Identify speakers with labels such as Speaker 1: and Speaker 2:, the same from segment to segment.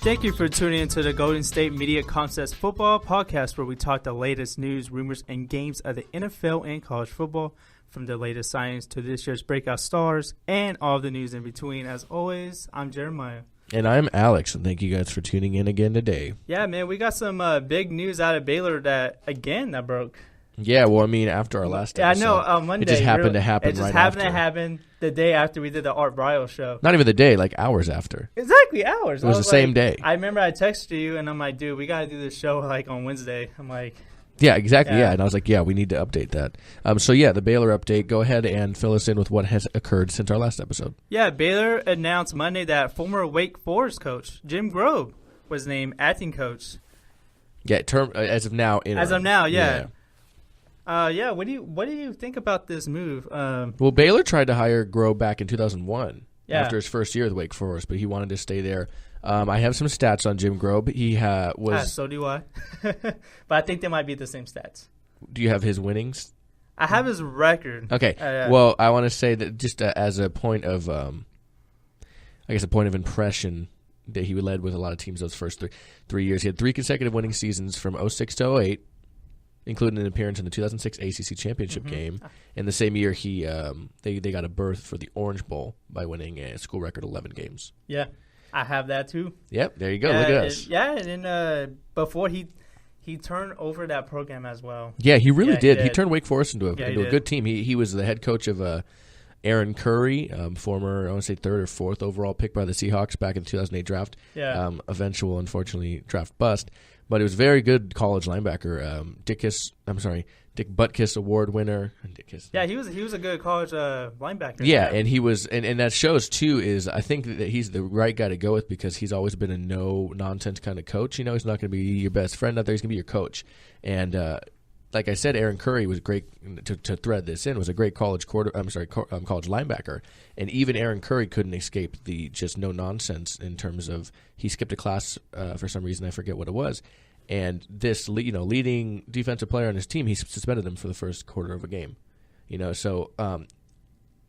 Speaker 1: Thank you for tuning into the Golden State Media Concepts Football Podcast, where we talk the latest news, rumors, and games of the NFL and college football, from the latest signings to this year's breakout stars, and all the news in between. As always, I'm Jeremiah.
Speaker 2: And I'm Alex, and thank you guys for tuning in again today.
Speaker 1: Yeah, man, we got some big news out of Baylor that broke.
Speaker 2: Yeah, well, I mean, after our last episode.
Speaker 1: Yeah, I know, Monday.
Speaker 2: It just happened to happen
Speaker 1: right after. It just happened to happen the day after we did the Art Briles show.
Speaker 2: Not even the day, like hours after.
Speaker 1: Exactly, hours.
Speaker 2: It was the same day.
Speaker 1: I remember I texted you, and I'm like, dude, we got to do this show like on Wednesday. I'm like...
Speaker 2: Yeah, exactly, yeah. And I was like, yeah, we need to update that. So, yeah, the Baylor update. Go ahead and fill us in with what has occurred since our last episode.
Speaker 1: Yeah, Baylor announced Monday that former Wake Forest coach Jim Grobe was named acting coach.
Speaker 2: Yeah, as of now. Interim.
Speaker 1: As of now, yeah. What do you think about this move?
Speaker 2: Well, Baylor tried to hire Grobe back in 2001 after his first year with Wake Forest, but he wanted to stay there. I have some stats on Jim Grobe. He was.
Speaker 1: So do I. But I think they might be the same stats.
Speaker 2: Do you have his winnings?
Speaker 1: I have his record.
Speaker 2: Okay. Well, I want to say that just as a point of, a point of impression, that he led with a lot of teams those first 3 years. He had 3 consecutive winning seasons from 06 to 08. Including an appearance in the 2006 ACC championship game. In the same year, they got a berth for the Orange Bowl by winning a school record 11 games.
Speaker 1: Yeah, I have that too.
Speaker 2: Yep, there you go. Look at us.
Speaker 1: And then before he turned over that program as well.
Speaker 2: Yeah, he really did. He turned Wake Forest into a good team. He was the head coach of Aaron Curry, former, I want to say 3rd or 4th overall pick by the Seahawks back in the 2008 draft.
Speaker 1: Yeah.
Speaker 2: Eventual, unfortunately, draft bust. But he was a very good college linebacker. Dick Butkus Award winner.
Speaker 1: Yeah, he was a good college linebacker.
Speaker 2: Yeah, and he was, and that shows too. Is I think that he's the right guy to go with because he's always been a no nonsense kind of coach. You know, he's not going to be your best friend out there. He's going to be your coach. And like I said, Aaron Curry was great to thread this in. Was a great college college linebacker, and even Aaron Curry couldn't escape the just no nonsense in terms of he skipped a class for some reason. I forget what it was. And this, leading defensive player on his team, he suspended him for the first quarter of a game. So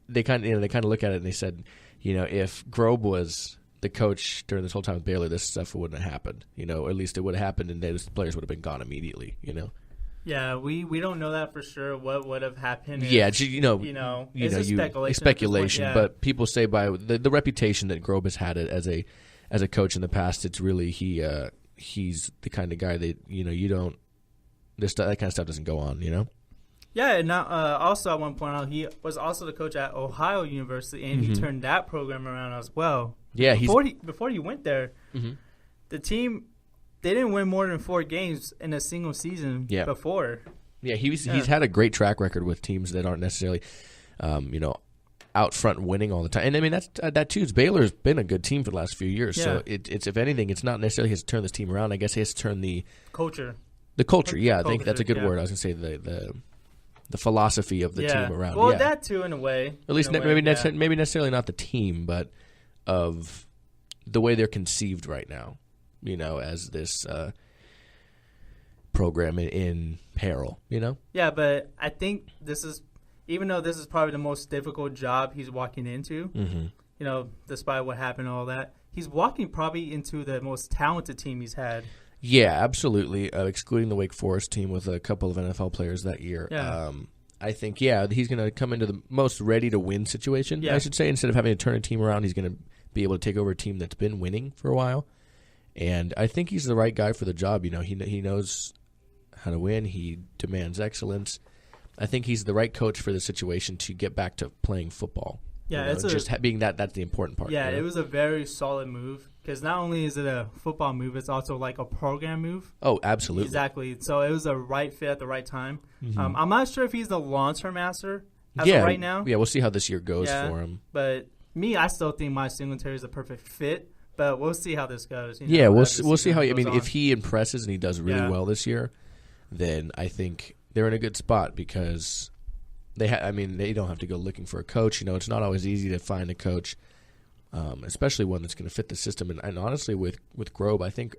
Speaker 2: they kind of look at it and they said, if Grobe was the coach during this whole time with Baylor, this stuff wouldn't have happened. Or at least it would have happened, and those players would have been gone immediately.
Speaker 1: Yeah, we don't know that for sure. What would have happened?
Speaker 2: Yeah,
Speaker 1: it's
Speaker 2: speculation. But people say by the reputation that Grobe has had as a coach in the past, it's really he's the kind of guy that that kind of stuff doesn't go on.
Speaker 1: Yeah, and also I want to point out he was also the coach at Ohio University, and he turned that program around as well.
Speaker 2: Yeah,
Speaker 1: before he went there, the team. They didn't win more than 4 games in a single season before.
Speaker 2: Yeah, he's had a great track record with teams that aren't necessarily, out front winning all the time. And I mean that too. Baylor's been a good team for the last few years. Yeah. So it's if anything, it's not necessarily he has to turn this team around. I guess he has to turn the
Speaker 1: culture.
Speaker 2: The culture. Yeah, I think that's a good word. I was going to say the philosophy of the team around.
Speaker 1: Well, that too in a way.
Speaker 2: At least maybe necessarily not the team, but of the way they're conceived right now. As this program in peril,
Speaker 1: Yeah, but I think even though this is probably the most difficult job he's walking into, despite what happened and all that, he's walking probably into the most talented team he's had.
Speaker 2: Yeah, absolutely, excluding the Wake Forest team with a couple of NFL players that year.
Speaker 1: Yeah.
Speaker 2: I think, he's going to come into the most ready-to-win situation, I should say. Instead of having to turn a team around, he's going to be able to take over a team that's been winning for a while. And I think he's the right guy for the job. He knows how to win. He demands excellence. I think he's the right coach for the situation to get back to playing football.
Speaker 1: Yeah, it's
Speaker 2: being that's the important part.
Speaker 1: Yeah, it was a very solid move because not only is it a football move, it's also like a program move.
Speaker 2: Oh, absolutely.
Speaker 1: Exactly. So it was a right fit at the right time. I'm not sure if he's the long-term answer as of right now.
Speaker 2: Yeah, we'll see how this year goes for him.
Speaker 1: But I still think my Singletary is a perfect fit. But we'll see how this goes.
Speaker 2: We'll see how. If he impresses and he does really well this year, then I think they're in a good spot because they don't have to go looking for a coach. It's not always easy to find a coach, especially one that's going to fit the system. And honestly, with Grobe, I think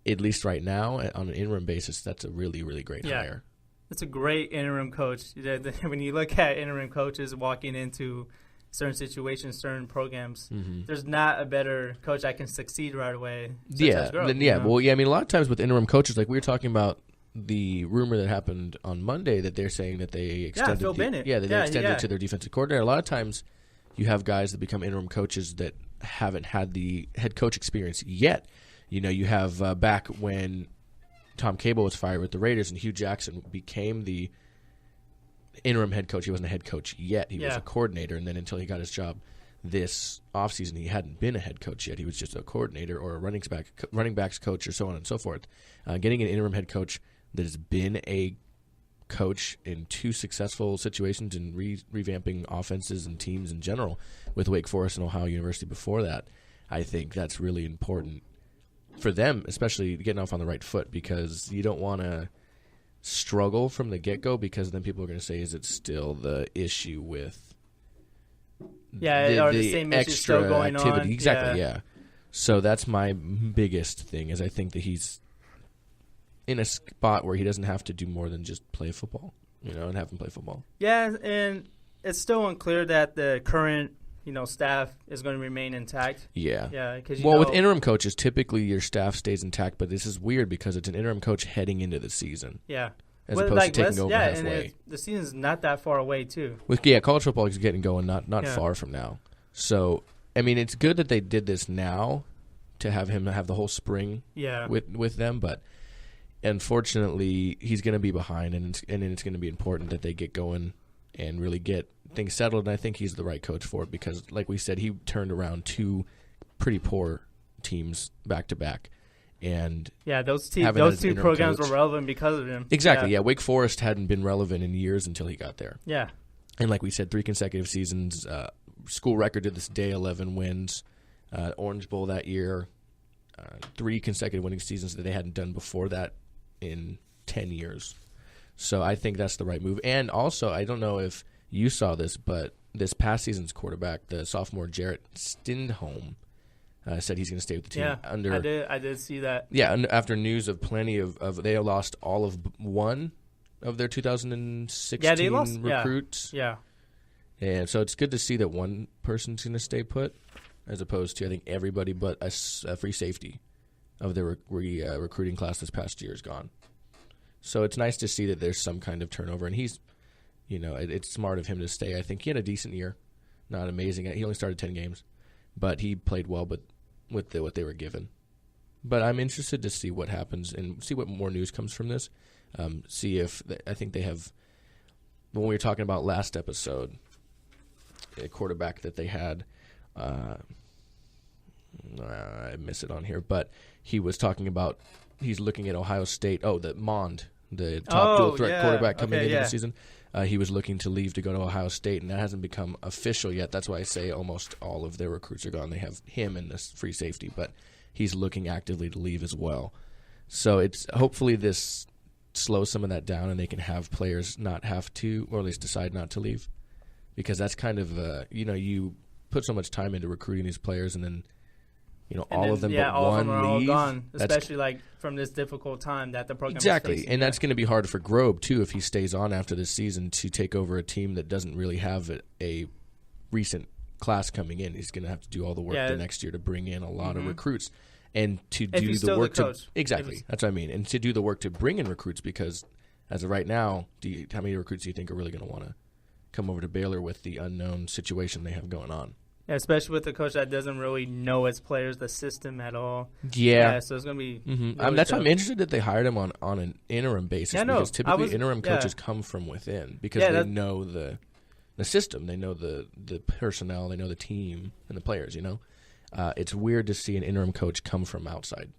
Speaker 2: at least right now on an interim basis, that's a really, really great hire. It's
Speaker 1: a great interim coach. When you look at interim coaches walking into certain situations, certain programs.
Speaker 2: Mm-hmm.
Speaker 1: There's not a better coach that can succeed right away.
Speaker 2: Yeah, Well, yeah. I mean, a lot of times with interim coaches, like we were talking about the rumor that happened on Monday that they're saying that they extended
Speaker 1: Phil Bennett.
Speaker 2: they extended it to their defensive coordinator. A lot of times you have guys that become interim coaches that haven't had the head coach experience yet. You know, you have back when Tom Cable was fired with the Raiders and Hugh Jackson became the interim head coach. He wasn't a head coach yet. He was a coordinator, and then until he got his job this offseason, he hadn't been a head coach yet. He was just a coordinator or a running backs coach or so on and so forth. Getting an interim head coach that has been a coach in 2 successful situations in revamping offenses and teams in general with Wake Forest and Ohio University before that, I think that's really important for them, especially getting off on the right foot, because you don't want to struggle from the get-go, because then people are going to say, is it still the issue with
Speaker 1: the same issue still going
Speaker 2: activity?
Speaker 1: on?
Speaker 2: Exactly, yeah. So that's my biggest thing, is I think that he's in a spot where he doesn't have to do more than just play football, and have him play football.
Speaker 1: Yeah, and it's still unclear that the current, staff is going to remain intact.
Speaker 2: Yeah.
Speaker 1: Yeah. Because
Speaker 2: with interim coaches, typically your staff stays intact, but this is weird because it's an interim coach heading into the season.
Speaker 1: Yeah.
Speaker 2: As opposed to taking over halfway.
Speaker 1: And the season's not that far away, too.
Speaker 2: College football is getting going not far from now. So, I mean, it's good that they did this now to have him have the whole spring with them, but unfortunately, he's going to be behind, and it's going to be important that they get going and really get things settled. And I think he's the right coach for it because, like we said, he turned around 2 pretty poor teams back to back, and
Speaker 1: those 2 programs were relevant because of him.
Speaker 2: Exactly. Yeah. Wake Forest hadn't been relevant in years until he got there.
Speaker 1: Yeah.
Speaker 2: And like we said, 3 consecutive seasons. School record to this day, 11 wins. Orange Bowl that year. 3 consecutive winning seasons that they hadn't done before that in 10 years. So I think that's the right move. And also, I don't know if you saw this, but this past season's quarterback, the sophomore Jarrett Stidham, said he's going to stay with the team.
Speaker 1: Yeah, I did see that.
Speaker 2: Yeah, after news of plenty of they lost all of one of their 2016 recruits.
Speaker 1: Yeah.
Speaker 2: And so it's good to see that one person's going to stay put, as opposed to, I think, everybody but a free safety of the recruiting class this past year is gone. So it's nice to see that there's some kind of turnover, and he's, it's smart of him to stay. I think he had a decent year, not amazing. He only started 10 games, but he played well, but with what they were given. But I'm interested to see what happens and see what more news comes from this. See if I think they have, when we were talking about last episode, a quarterback that they had. I miss it on here, but he was talking about he's looking at Ohio State. Oh, the Mond, the top dual threat quarterback coming into the season. He was looking to leave to go to Ohio State, and that hasn't become official yet. That's why I say almost all of their recruits are gone. They have him and this free safety, but he's looking actively to leave as well. So it's hopefully this slows some of that down, and they can have players not have to, or at least decide not to leave, because that's kind of you put so much time into recruiting these players, and then all of them but
Speaker 1: all
Speaker 2: one
Speaker 1: of them are
Speaker 2: leave.
Speaker 1: All gone, especially like from this difficult time that the program
Speaker 2: exactly,
Speaker 1: is facing.
Speaker 2: And that's going to be hard for Grobe too if he stays on after this season to take over a team that doesn't really have a recent class coming in. He's going to have to do all the work the next year to bring in a lot of recruits, and to do the work to exactly. That's what I mean, and to do the work to bring in recruits, because as of right now, how many recruits do you think are really going to want to come over to Baylor with the unknown situation they have going on?
Speaker 1: Yeah, especially with a coach that doesn't really know his players, the system at all.
Speaker 2: Yeah.
Speaker 1: So it's going to be
Speaker 2: really that's why I'm interested that they hired him on an interim basis, because typically interim coaches come from within because they know the system. They know the personnel. They know the team and the players, It's weird to see an interim coach come from outside.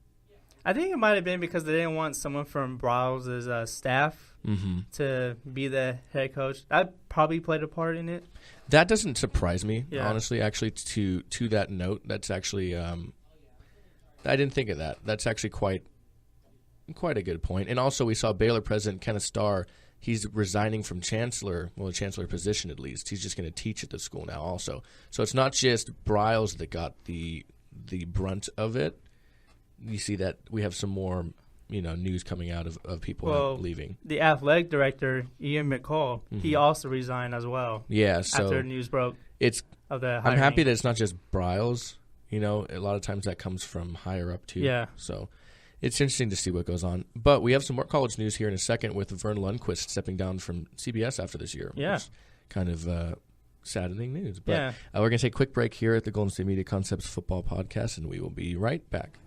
Speaker 1: I think it might have been because they didn't want someone from Briles' staff to be the head coach. That probably played a part in it.
Speaker 2: That doesn't surprise me, honestly. Actually, to that note, that's actually I didn't think of that. That's actually quite a good point. And also, we saw Baylor president Kenneth Starr. He's resigning from the chancellor position at least. He's just going to teach at the school now also. So it's not just Briles that got the brunt of it. You see that we have some more news coming out of people leaving.
Speaker 1: The athletic director, Ian McCall, he also resigned as well.
Speaker 2: Yeah, so
Speaker 1: after the news broke.
Speaker 2: It's
Speaker 1: of the.
Speaker 2: I'm happy that it's not just Bryles. You know, a lot of times that comes from higher up too.
Speaker 1: Yeah.
Speaker 2: So it's interesting to see what goes on. But we have some more college news here in a second with Verne Lundquist stepping down from CBS after this year.
Speaker 1: Yeah.
Speaker 2: Which is kind of saddening news. But
Speaker 1: Yeah.
Speaker 2: We're going to take a quick break here at the Golden State Media Concepts Football Podcast, and we will be right back.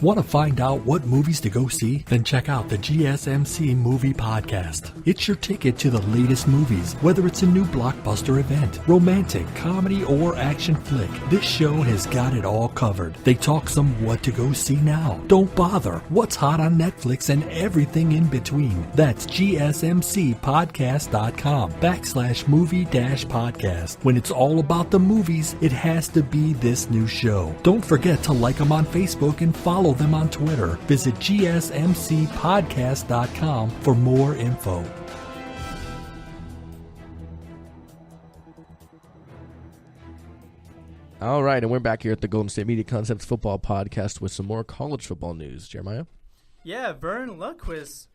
Speaker 3: Want to find out what movies to go see? Then check out the GSMC Movie Podcast. It's your ticket to the latest movies, whether it's a new blockbuster event, romantic, comedy, or action flick. This show has got it all covered. They talk some what to go see now, don't bother, what's hot on Netflix, and everything in between. That's gsmcpodcast.com/movie-podcast. When it's all about the movies, it has to be this new show. Don't forget to like them on Facebook and follow them on Twitter. Visit gsmcpodcast.com for more info.
Speaker 2: All right, and we're back here at the Golden State Media Concepts Football Podcast with some more college football news. Jeremiah?
Speaker 1: Yeah, Verne Lundquist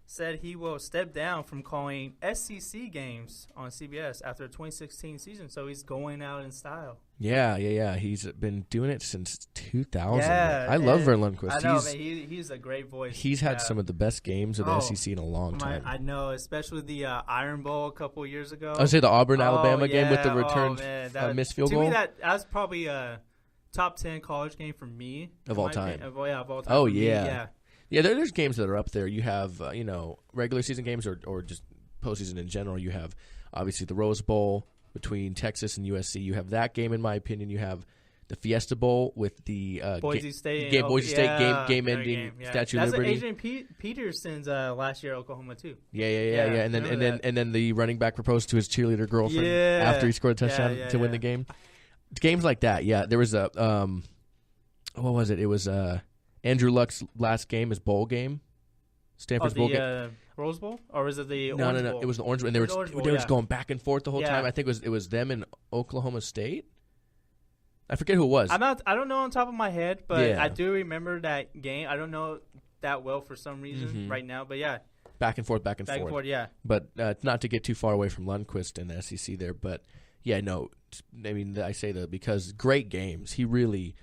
Speaker 1: said he will step down from calling SEC games on CBS after the 2016 season, so he's going out in style.
Speaker 2: Yeah. He's been doing it since 2000.
Speaker 1: Yeah,
Speaker 2: I love Verne Lundquist.
Speaker 1: I know, man, he's a great voice.
Speaker 2: He's had some of the best games of the SEC in a long time.
Speaker 1: I know, especially the Iron Bowl a couple years ago.
Speaker 2: I would say the Auburn-Alabama game with the returned missed field goal.
Speaker 1: To me, that's probably a top 10 college game for me.
Speaker 2: Of all time.
Speaker 1: Of all time.
Speaker 2: Oh,
Speaker 1: yeah.
Speaker 2: Yeah, there's games that are up there. You have, regular season games or just postseason in general. You have, obviously, the Rose Bowl between Texas and USC. You have that game, in my opinion. You have the Fiesta Bowl with the
Speaker 1: Boise State
Speaker 2: game-ending Statue of Liberty.
Speaker 1: That's Adrian Peterson's last year at Oklahoma, too.
Speaker 2: Yeah. And then the running back proposed to his cheerleader girlfriend after he scored a touchdown to win the game. Games like that, yeah. There was a, what was it? It was Andrew Luck's last game, his bowl game, Stanford's bowl game.
Speaker 1: Rose Bowl, or was it the Orange Bowl?
Speaker 2: No. It was the Orange Bowl, and they were just going back and forth the whole time. I think it was them and Oklahoma State. I forget who it was.
Speaker 1: I don't know on top of my head, but I do remember that game. I don't know that well for some reason right now, but yeah.
Speaker 2: Back and forth.
Speaker 1: Back and forth, yeah.
Speaker 2: But not to get too far away from Lundquist and the SEC there, but yeah, no. I mean, I say that because great games. He really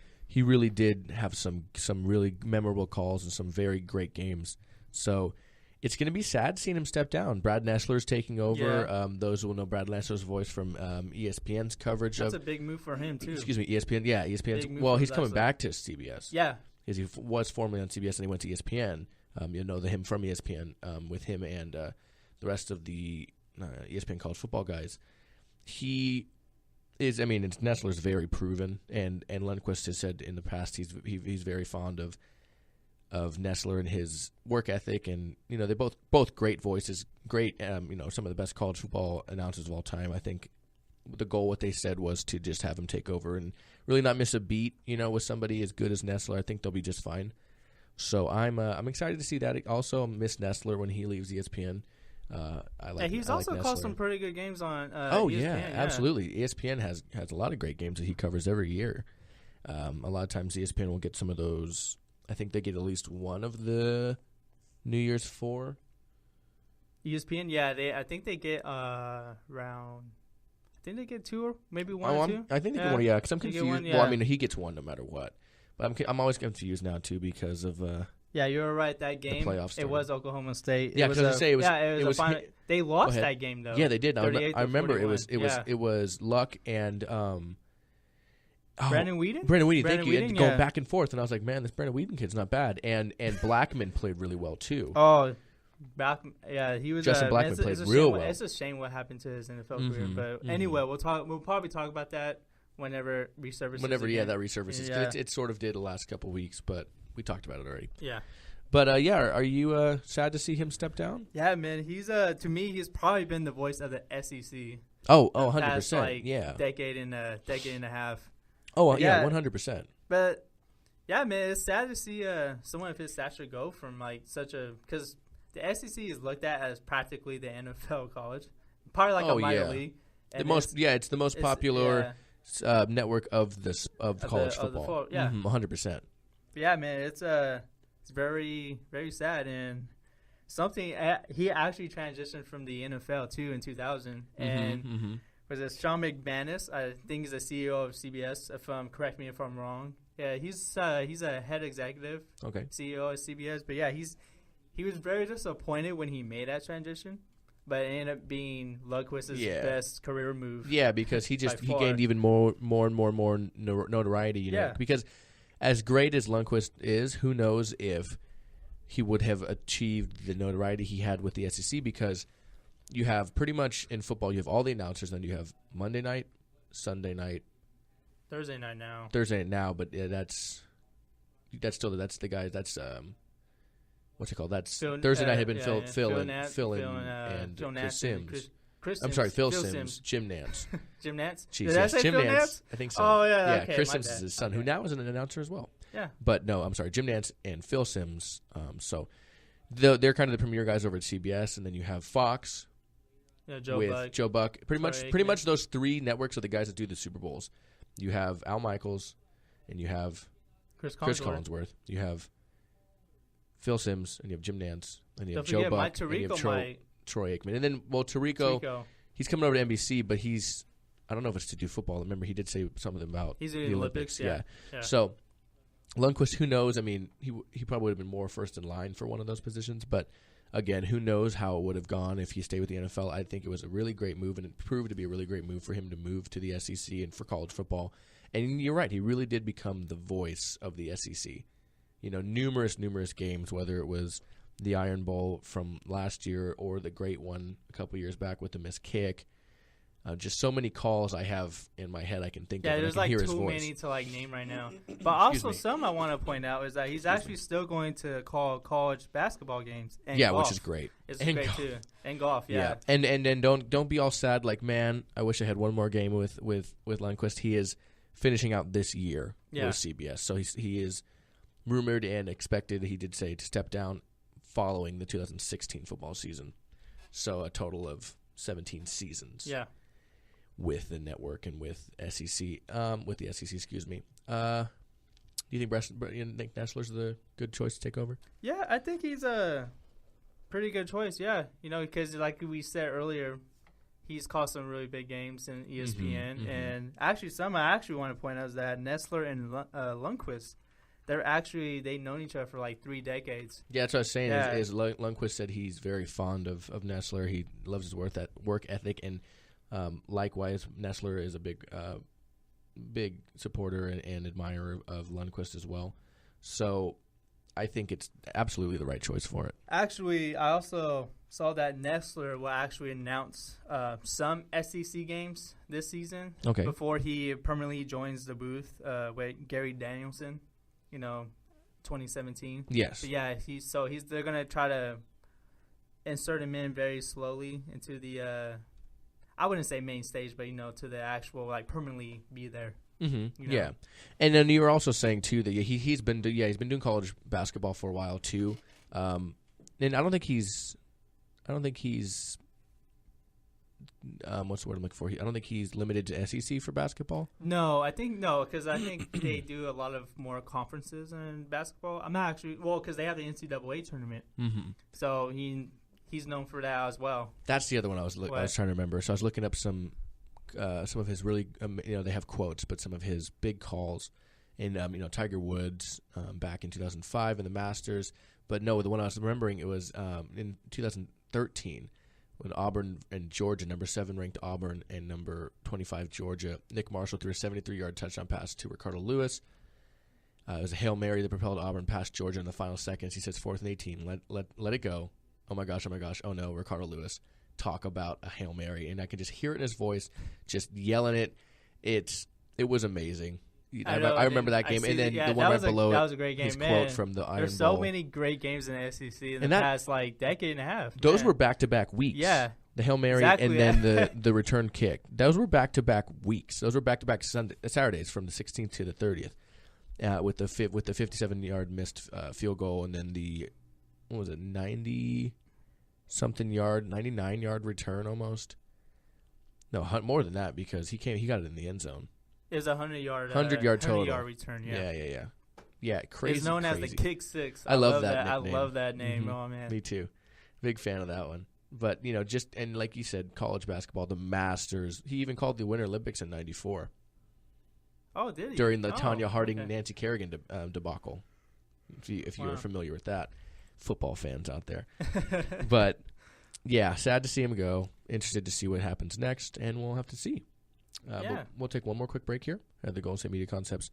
Speaker 2: did have some really memorable calls and some very great games. So it's going to be sad seeing him step down. Brad Nessler's taking over.
Speaker 1: Yeah.
Speaker 2: Those who will know Brad Nessler's voice from ESPN's coverage.
Speaker 1: That's a big move for him, too.
Speaker 2: Excuse me, ESPN. Yeah, ESPN's. Well, he's coming back to CBS.
Speaker 1: Yeah.
Speaker 2: Because he was formerly on CBS and he went to ESPN. You know him from ESPN with him and the rest of the ESPN college football guys. He is, I mean, Nessler's very proven, and Lundquist has said in the past he's very fond of Nessler and his work ethic, and they both great voices, great some of the best college football announcers of all time. I think the goal, what they said, was to just have him take over and really not miss a beat, with somebody as good as Nessler. I think they'll be just fine. So I'm excited to see that. Also, miss Nessler when he leaves ESPN.
Speaker 1: He's also called some pretty good games on ESPN,
Speaker 2: absolutely. ESPN has a lot of great games that he covers every year. A lot of times ESPN will get some of those. I think they get at least one of the New Year's 4.
Speaker 1: ESPN, I think they get around. I think they get 2 or maybe 1 or 2.
Speaker 2: I think they get 1, because I'm confused. Well, I mean, he gets 1 no matter what. But I'm always confused now too because of
Speaker 1: yeah, you were right. That game, it was Oklahoma State.
Speaker 2: Yeah, because it was
Speaker 1: they lost that game though.
Speaker 2: Yeah, they did. I remember it was Luck and
Speaker 1: Brandon Whedon.
Speaker 2: Thank you. Going back and forth, and I was like, man, this Brandon Whedon kid's not bad. And Blackman played really well too.
Speaker 1: Oh, he was.
Speaker 2: Justin Blackman played real well.
Speaker 1: It's a shame what happened to his NFL career, but anyway, we'll probably talk about that whenever resurfaces.
Speaker 2: That resurfaces. Yeah. It sort of did the last couple of weeks, but we talked about it already.
Speaker 1: Yeah.
Speaker 2: But are you sad to see him step down?
Speaker 1: Yeah, man. He's to me, he's probably been the voice of the SEC.
Speaker 2: Oh, 100%. Yeah.
Speaker 1: Decade and a half.
Speaker 2: Oh, yeah, 100%.
Speaker 1: But yeah, man, it's sad to see someone of his stature go from because the SEC is looked at as practically the NFL college, probably like a minor league.
Speaker 2: It's the most popular network of college football. 100%.
Speaker 1: Yeah, man, it's very, very sad, and something he actually transitioned from the NFL too in 2000, and was it Sean McManus? I think he's the CEO of CBS. Correct me if I'm wrong. Yeah, he's a head executive.
Speaker 2: Okay.
Speaker 1: CEO of CBS. But yeah, he was very disappointed when he made that transition, but it ended up being Lundquist's best career move.
Speaker 2: Yeah, because he gained even more notoriety. You know, because as great as Lundquist is, who knows if he would have achieved the notoriety he had with the SEC, because you have pretty much in football, you have all the announcers, then you have Monday night, Sunday night,
Speaker 1: Thursday night now,
Speaker 2: but that's the guy. That's what's it called? That's Thursday night had been Phil and Chris Sims. Phil Sims, Jim Nance.
Speaker 1: Jim Nance?
Speaker 2: Jeez,
Speaker 1: Did I say
Speaker 2: Jim
Speaker 1: Phil
Speaker 2: Nance? I think so.
Speaker 1: Oh, yeah.
Speaker 2: Yeah,
Speaker 1: okay,
Speaker 2: Chris Sims is his son, who now is an announcer as well.
Speaker 1: Yeah.
Speaker 2: But no, I'm sorry, Jim Nance and Phil Sims. So they're kind of the premier guys over at CBS, and then you have Fox Joe Buck. Pretty much those three networks are the guys that do the Super Bowls. You have Al Michaels, and you have Chris Collinsworth. You have Phil Sims, and you have Jim Nance, and you have Joe Buck, and you have Troy Aikman. And then, Tirico, he's coming over to NBC, but I don't know if it's to do football. Remember, he did say something about the Olympics. Yeah. So, Lundquist, who knows? I mean, he probably would have been more first in line for one of those positions, but again, who knows how it would have gone if he stayed with the NFL. I think it was a really great move, and it proved to be a really great move for him to move to the SEC and for college football. And you're right, he really did become the voice of the SEC. You know, numerous games, whether it was the Iron Bowl from last year or the great one a couple years back with the missed kick. Just so many calls I have in my head I can think of.
Speaker 1: Yeah, there's
Speaker 2: like
Speaker 1: too many to name right now. But also some I want to point out is that he's actually still going to call college basketball games and golf.
Speaker 2: Which is great.
Speaker 1: It's great too. And golf, yeah.
Speaker 2: And then don't be all sad like, man, I wish I had one more game with Lundquist. He is finishing out this year with CBS. So he is rumored and expected, he did say, to step down following the 2016 football season. So a total of 17 seasons.
Speaker 1: Yeah.
Speaker 2: With the network and with SEC, with the SEC, excuse me. Do you think Nessler's the good choice to take over?
Speaker 1: Yeah, I think he's a pretty good choice. Yeah, you know, because like we said earlier, he's called some really big games in ESPN, and actually, I want to point out is that Nessler and Lundquist, they've known each other for like 3 decades.
Speaker 2: Yeah, that's what I was saying. Is Lundquist said he's very fond of Nessler. He loves his work ethic, and likewise, Nessler is a big supporter and admirer of Lundquist as well. So I think it's absolutely the right choice for it.
Speaker 1: Actually, I also saw that Nessler will actually announce some SEC games this season before he permanently joins the booth with Gary Danielson, 2017.
Speaker 2: Yes.
Speaker 1: But yeah, they're going to try to insert him in very slowly into the I wouldn't say main stage, but to the actual permanently be there.
Speaker 2: Mm-hmm. Yeah, and then you were also saying too that he's been doing college basketball for a while too, and I don't think he's what's the word I'm looking for? I don't think he's limited to SEC for basketball.
Speaker 1: No, because I think they do a lot of more conferences in basketball. I'm not actually because they have the NCAA tournament, so he's known for that as well. That's
Speaker 2: the other one I was trying to remember. So I was looking up some of his really, they have quotes, but some of his big calls in, Tiger Woods back in 2005 in the Masters. But no, the one I was remembering, it was in 2013 when Auburn and Georgia, number 7 ranked Auburn and number 25 Georgia, Nick Marshall threw a 73-yard touchdown pass to Ricardo Lewis. It was a Hail Mary that propelled Auburn past Georgia in the final seconds. He says 4th and 18, let it go. Oh my gosh, oh no, Ricardo Lewis. Talk about a Hail Mary. And I could just hear it in his voice, just yelling it. It was amazing. I remember that game. And then the one right below
Speaker 1: that was a great game.
Speaker 2: His quote from the Iron Bowl.
Speaker 1: There's so many great games in the SEC in the past decade and a half.
Speaker 2: Those were back-to-back weeks.
Speaker 1: Yeah.
Speaker 2: The Hail Mary and then the return kick. Those were back-to-back weeks. Those were back-to-back Saturdays from the 16th to the 30th with the 57-yard missed field goal, and then the 99-yard return almost. No, more than that because he got it in the end zone.
Speaker 1: It was a 100-yard
Speaker 2: total.
Speaker 1: 100-yard return. Yeah.
Speaker 2: Yeah, crazy.
Speaker 1: It's known as the Kick Six.
Speaker 2: I love that
Speaker 1: nickname. I love that name. Oh man,
Speaker 2: me too. Big fan of that one. But, just, and like you said, college basketball, the Masters. He even called the Winter Olympics in '94.
Speaker 1: Oh, did he?
Speaker 2: During the Tanya Harding, Nancy Kerrigan debacle. If you were familiar with that. Football fans out there. But, yeah, sad to see him go. Interested to see what happens next, and we'll have to see. But we'll take one more quick break here at the Golden State Media Concepts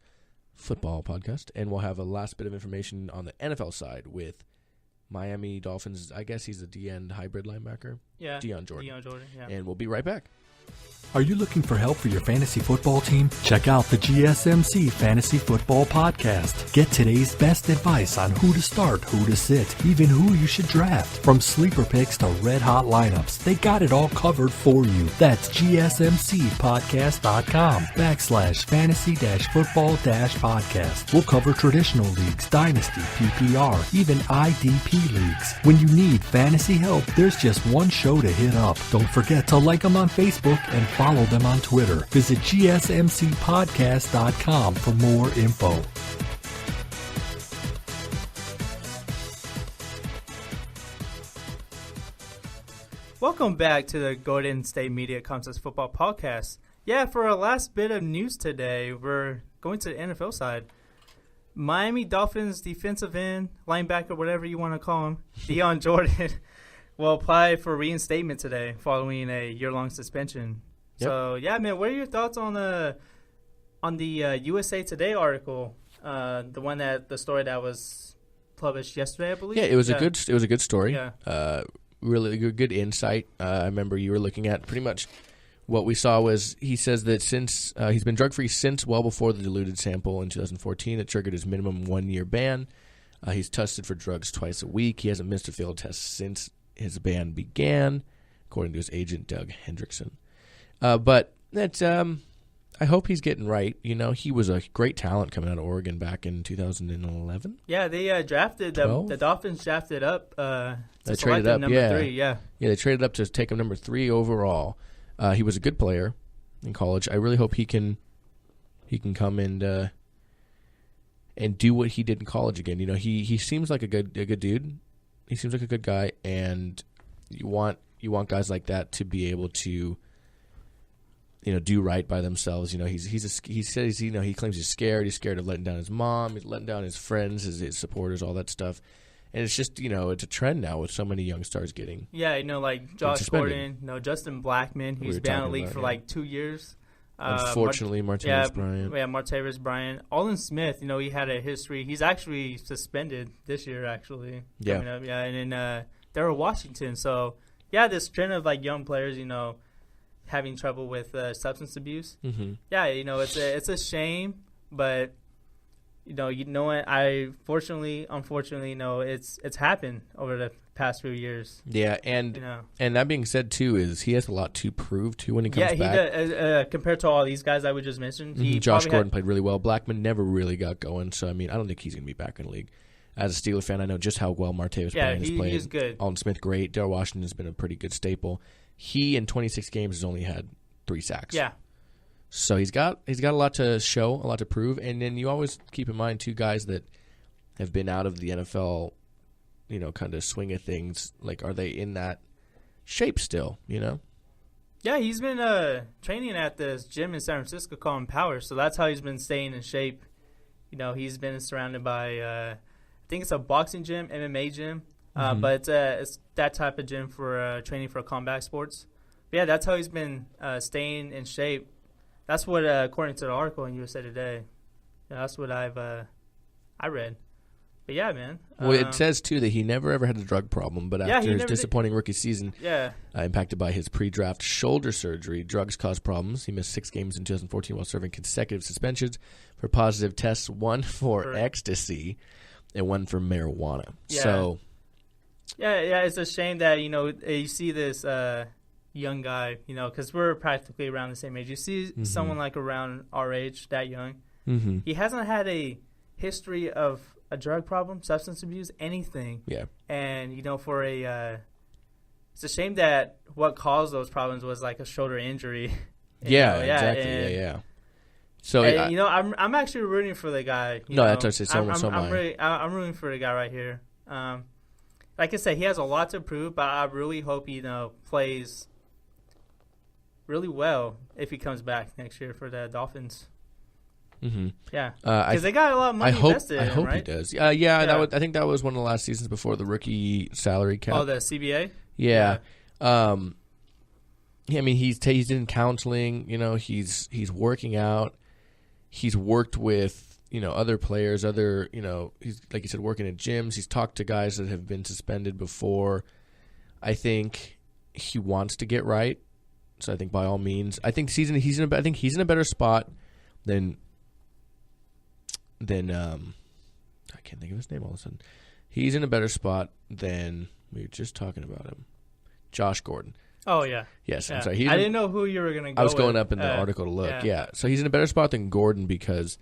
Speaker 2: Football Podcast, and we'll have a last bit of information on the NFL side with Miami Dolphins. I guess he's a D-end hybrid linebacker.
Speaker 1: Yeah.
Speaker 2: Dion Jordan.
Speaker 1: Yeah.
Speaker 2: And we'll be right back.
Speaker 3: Are you looking for help for your fantasy football team? Check out the GSMC Fantasy Football Podcast. Get today's best advice on who to start, who to sit, even who you should draft. From sleeper picks to red hot lineups, they got it all covered for you. That's GSMCpodcast.com/fantasy-football-podcast. We'll cover traditional leagues, dynasty, PPR, even IDP leagues. When you need fantasy help, there's just one show to hit up. Don't forget to like them on Facebook and follow them on Twitter. Visit GSMCpodcast.com for more info.
Speaker 1: Welcome back to the Golden State Media Concepts Football Podcast. Yeah, for our last bit of news today, we're going to the NFL side. Miami Dolphins defensive end, linebacker, whatever you want to call him, Dion Jordan, will apply for reinstatement today following a year-long suspension. Yep. So, yeah, man, what are your thoughts on the USA Today article, the story that was published yesterday, I believe?
Speaker 2: Yeah, it was a good story.
Speaker 1: Yeah.
Speaker 2: Really good insight. I remember you were looking at pretty much what we saw was he says that since he's been drug-free since well before the diluted sample in 2014 that triggered his minimum 1-year ban. He's tested for drugs twice a week. He hasn't missed a field test since his ban began, according to his agent, Doug Hendrickson. But that's I hope he's getting right. He was a great talent coming out of Oregon back in 2011.
Speaker 1: Yeah, they drafted the Dolphins drafted up.
Speaker 2: They traded up,
Speaker 1: number 3. Yeah,
Speaker 2: they traded up to take him number 3 overall. He was a good player in college. I really hope he can come and do what he did in college again. He seems like a good dude. He seems like a good guy, and you want guys like that to be able to do right by themselves. He says he claims he's scared. He's scared of letting down his mom. He's letting down his friends, his supporters, all that stuff. And it's just it's a trend now with so many young stars getting.
Speaker 1: Yeah, like Josh Gordon, Justin Blackman, who's been in the league for like 2 years.
Speaker 2: Unfortunately, Martavis Bryant.
Speaker 1: Yeah, Martavis Bryant. Olin Smith, he had a history. He's actually suspended this year, actually.
Speaker 2: Yeah.
Speaker 1: Coming up, yeah, and then Darryl Washington. So, yeah, this trend of like young players, having trouble with substance abuse.
Speaker 2: Mm-hmm.
Speaker 1: Yeah, it's a shame, but what? Unfortunately, it's happened over the past few years.
Speaker 2: Yeah, and that being said too, is he has a lot to prove too when he comes back.
Speaker 1: Yeah, he does, compared to all these guys I would just mentioned.
Speaker 2: Josh Gordon played really well. Blackman never really got going, so I don't think he's going to be back in the league. As a Steeler fan, I know just how well Martavis Bryant has played.
Speaker 1: He's good.
Speaker 2: Alden Smith, great. Darryl Washington has been a pretty good staple. He, in 26 games, has only had 3 sacks.
Speaker 1: Yeah.
Speaker 2: So he's got a lot to show, a lot to prove. And then you always keep in mind 2 guys that have been out of the NFL, kind of swing of things. Like, are they in that shape still,
Speaker 1: Yeah, he's been training at this gym in San Francisco called Power. So that's how he's been staying in shape. He's been surrounded by, I think it's a boxing gym, MMA gym. But it's that type of gym for training for combat sports. But yeah, that's how he's been staying in shape. That's what, according to the article in USA Today, that's what I read. But yeah, man.
Speaker 2: Well, it says too that he never ever had a drug problem, but after his disappointing rookie season, impacted by his pre-draft shoulder surgery, drugs caused problems. He missed 6 games in 2014 while serving consecutive suspensions for positive tests, 1 for ecstasy and 1 for marijuana.
Speaker 1: Yeah.
Speaker 2: So.
Speaker 1: Yeah, it's a shame that, you see this young guy, because we're practically around the same age. You see someone like around our age, that young.
Speaker 2: Mm-hmm.
Speaker 1: He hasn't had a history of a drug problem, substance abuse, anything.
Speaker 2: Yeah.
Speaker 1: And, for it's a shame that what caused those problems was like a shoulder injury.
Speaker 2: Exactly. Yeah. So,
Speaker 1: I'm actually rooting for the guy.
Speaker 2: That's what I say.
Speaker 1: I'm rooting for the guy right here. like I said, he has a lot to prove, but I really hope he plays really well if he comes back next year for the Dolphins.
Speaker 2: Mm-hmm.
Speaker 1: Yeah, because they got a lot of money invested in him,
Speaker 2: I hope
Speaker 1: right?
Speaker 2: he does. I think that was one of the last seasons before the rookie salary cap.
Speaker 1: Oh, the CBA?
Speaker 2: Yeah. I mean, he's in counseling. He's working out. He's worked with other players. He's, like you said, working at gyms. He's talked to guys that have been suspended before. I think he wants to get right. So I think by all means, I think he's in a better spot than I can't think of his name all of a sudden. He's in a better spot than we were just talking about him, Josh Gordon.
Speaker 1: Oh yeah.
Speaker 2: Yes,
Speaker 1: yeah.
Speaker 2: I'm sorry.
Speaker 1: I didn't know who you were going to go.
Speaker 2: I was going
Speaker 1: with.
Speaker 2: up in the article to look. Yeah, so he's in a better spot than Gordon because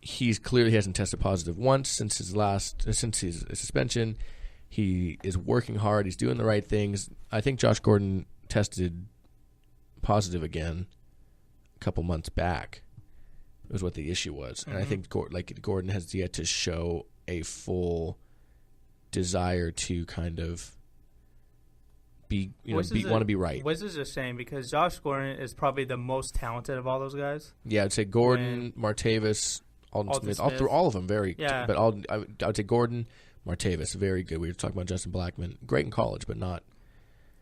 Speaker 2: he hasn't tested positive once since his suspension. He is working hard. He's doing the right things. I think Josh Gordon tested positive again a couple months back. Was what the issue was, and I think Gordon has yet to show a full desire to kind of want to be right.
Speaker 1: Which is a shame because Josh Gordon is probably the most talented of all those guys.
Speaker 2: Yeah, I'd say Gordon, Martavis, Alden Smith. All of them very. Yeah. But I would say Gordon, Martavis, very good. We were talking about Justin Blackman, great in college, but not.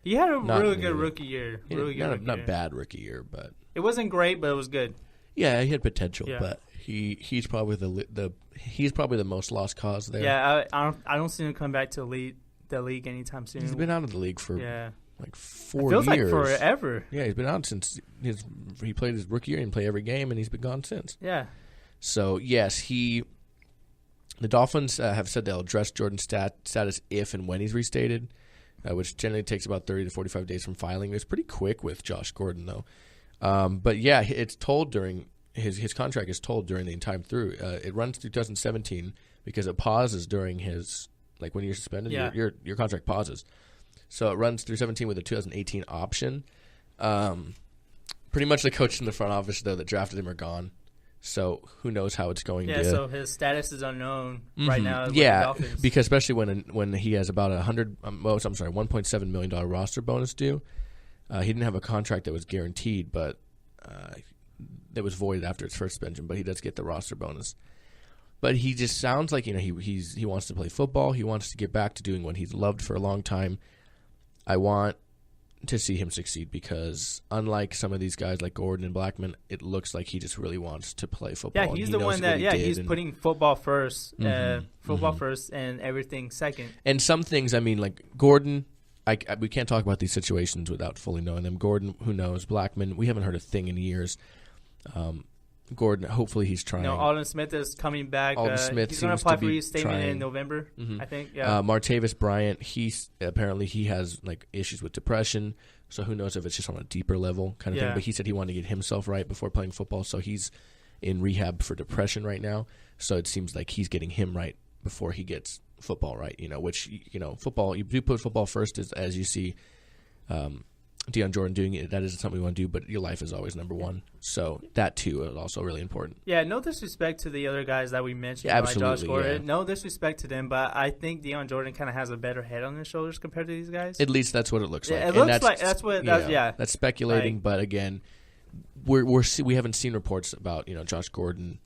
Speaker 1: He had a really good rookie year.
Speaker 2: Not bad rookie year, but
Speaker 1: it wasn't great, but it was good.
Speaker 2: Yeah, he had potential, but he's probably the most lost cause there.
Speaker 1: Yeah, I don't see him come back to the league anytime soon.
Speaker 2: He's been out of the league for like 4 years.
Speaker 1: Feels like forever.
Speaker 2: Yeah, he's been out since he played his rookie year and played every game, and he's been gone since.
Speaker 1: Yeah.
Speaker 2: So yes, the Dolphins have said they'll address Jordan's status if and when he's restated, which generally takes about 30 to 45 days from filing. It's pretty quick with Josh Gordon though. But yeah, it's told during his contract is told during the time through. It runs through 2017 because it pauses during his when you're suspended. Yeah. Your contract pauses, so it runs through 17 with a 2018 option. Pretty much the coach in the front office though that drafted him are gone, so who knows how it's going.
Speaker 1: Yeah, so his status is unknown right now. With the Dolphins.
Speaker 2: Because especially when he has about $1.7 million roster bonus due. He didn't have a contract that was guaranteed, but that was voided after his first suspension. But he does get the roster bonus. But he just sounds like he wants to play football. He wants to get back to doing what he's loved for a long time. I want to see him succeed because unlike some of these guys like Gordon and Blackman, it looks like he just really wants to play football.
Speaker 1: Yeah, he's the one that he's putting football first, first, and everything second.
Speaker 2: And some things, I mean, like Gordon. We can't talk about these situations without fully knowing them. Gordon, who knows? Blackman, we haven't heard a thing in years. Gordon, hopefully he's trying.
Speaker 1: Alden Smith is coming back.
Speaker 2: Alden Smith
Speaker 1: he's going to apply for his statement in November, I think. Yeah.
Speaker 2: Martavis Bryant, apparently he has issues with depression, so who knows if it's just on a deeper level kind of thing. But he said he wanted to get himself right before playing football, so he's in rehab for depression right now. So it seems like he's getting him right before he gets football right, which football, you do put football first as you see Dion Jordan doing it. That isn't something we want to do, but your life is always number one. So that too is also really important.
Speaker 1: Yeah, no disrespect to the other guys that we mentioned, like Josh Gordon. No disrespect to them, but I think Dion Jordan kind of has a better head on his shoulders compared to these guys.
Speaker 2: At least that's what it looks like.
Speaker 1: It looks like that's
Speaker 2: speculating, but again, we haven't seen reports about Josh Gordon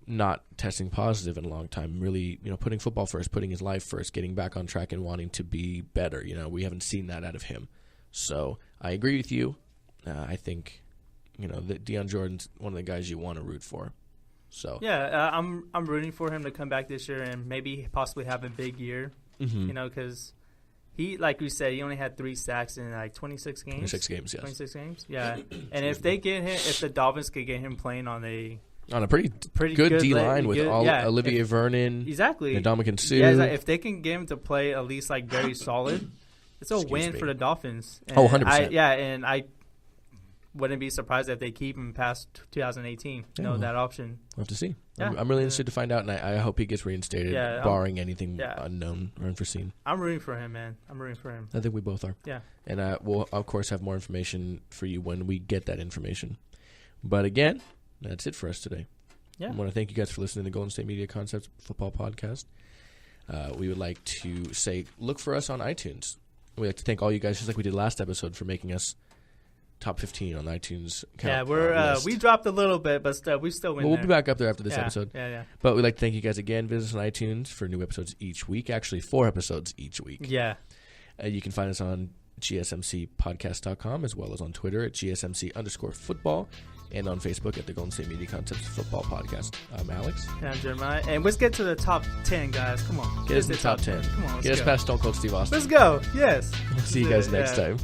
Speaker 2: not testing positive in a long time, really, putting football first, putting his life first, getting back on track and wanting to be better. We haven't seen that out of him. So I agree with you. I think, that Dion Jordan's one of the guys you want to root for. So
Speaker 1: yeah, I'm rooting for him to come back this year and maybe possibly have a big year, because he, like we said, he only had 3 sacks in 26 games.
Speaker 2: 26 games, yes.
Speaker 1: 26 games, yeah. And if the Dolphins could get him playing on a
Speaker 2: pretty good D-line with Olivier Vernon,
Speaker 1: exactly,
Speaker 2: and Ndamukong Suh.
Speaker 1: Yeah, if they can get him to play at least very solid, it's a win for the Dolphins. And
Speaker 2: 100%.
Speaker 1: And I wouldn't be surprised if they keep him past 2018. That option.
Speaker 2: We'll have to see.
Speaker 1: Yeah.
Speaker 2: I'm really interested to find out, and I hope he gets reinstated, barring anything unknown or unforeseen.
Speaker 1: I'm rooting for him, man. I'm rooting for him.
Speaker 2: I think we both are.
Speaker 1: Yeah.
Speaker 2: And we'll, of course, have more information for you when we get that information. But again, that's it for us today.
Speaker 1: Yeah.
Speaker 2: I want to thank you guys for listening to the Golden State Media Concepts Football Podcast. we would like to say look for us on iTunes. We'd like to thank all you guys, just like we did last episode, for making us top 15 on iTunes.
Speaker 1: We dropped a little bit, but we still win.
Speaker 2: We'll be back up there after this episode.
Speaker 1: Yeah.
Speaker 2: But we'd like to thank you guys again. Visit us on iTunes for new episodes each week. Actually, 4 episodes each week.
Speaker 1: Yeah.
Speaker 2: You can find us on GSMCpodcast.com, as well as on Twitter at GSMC_football, and on Facebook at the Golden State Media Concepts Football Podcast. I'm Alex.
Speaker 1: And I'm Jeremiah. And let's get to the top 10, guys. Come on.
Speaker 2: Get us in the top 10.
Speaker 1: Come on,
Speaker 2: Get us past Stone Cold Steve Austin.
Speaker 1: Let's go. Yes.
Speaker 2: We'll see you guys next time.